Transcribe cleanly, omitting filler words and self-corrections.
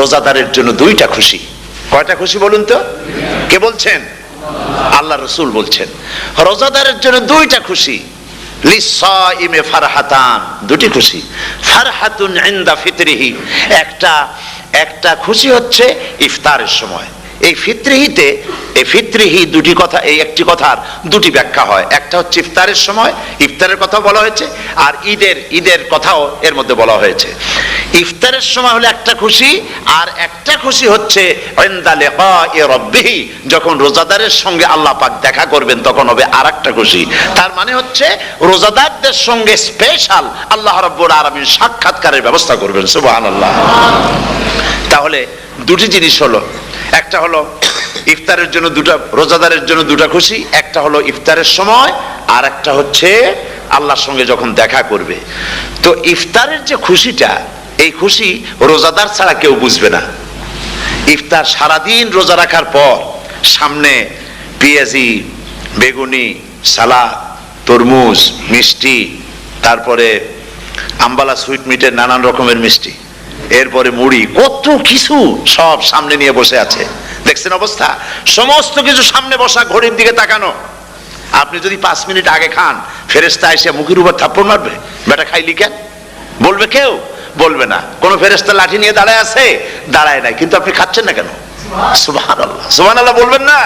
রোজাদারের জন্য দুইটা খুশি। কয়টা খুশি বলুন তো? কে বলছেন? আল্লাহ রাসূল বলছেন রোজাদারের জন্য দুইটা খুশি। লিসাইমে ফারহাতান, দুটি খুশি। ফারহাতুন ইনদা ফিতরিহি, একটা খুশি হচ্ছে ইফতারের সময়। এই ফিতরিহিতে, এই ফিতরিহি দুটি কথা, এই একটি কথার দুটি ব্যাখ্যা হয়। একটা হচ্ছে ইফতারের সময়, ইফতারের কথা বলা হয়েছে, আর ঈদের কথাও এর মধ্যে বলা হয়েছে। ইফতারের সময় হলে একটা খুশি, আর একটা খুশি হচ্ছে ইনদা লিকাই রাব্বিহি, যখন রোজাদারের সঙ্গে আল্লাহ পাক দেখা করবেন তখন হবে আরেকটা খুশি। তার মানে হচ্ছে রোজাদারদের সঙ্গে স্পেশাল আল্লাহ রাব্বুল আলামিন সাক্ষাৎকারের ব্যবস্থা করবেন। সুবহানাল্লাহ। তাহলে দুটি জিনিস হলো, একটা হলো ইফতারের জন্য দুটা, রোজাদারের জন্য দুটা খুশি, একটা হলো ইফতারের সময়, আর একটা হচ্ছে আল্লাহর সঙ্গে যখন দেখা করবে। তো ইফতারের যে খুশিটা, এই খুশি রোজাদার ছাড়া কেউ বুঝবে না। ইফতার সারাদিন রোজা রাখার পর সামনে পেঁয়াজি, বেগুনি, সালাদ, তরমুজ, মিষ্টি, তারপরে আম্বালা সুইট মিটের নানান রকমের মিষ্টি, এরপরে মুড়ি, কত কিছু সব সামনে নিয়ে বসে আছে। দেখছেন অবস্থা? সমস্ত কিছু সামনে বসা, ঘড়ির দিকে তাকানো। আপনি যদি 5 মিনিট আগে খান, ফেরেশতা এসে মুখের উপর থাপ্পড় মারবে, বেটা খাইলি কেন? বলবে কেউ? বলবে না। কোন ফেরেশতা লাঠি নিয়ে দাঁড়ায় আছে? দাঁড়ায় নাই, কিন্তু আপনি খাচ্ছেন না কেন? সুবহানাল্লাহ, সুবহানাল্লাহ বলবেন না?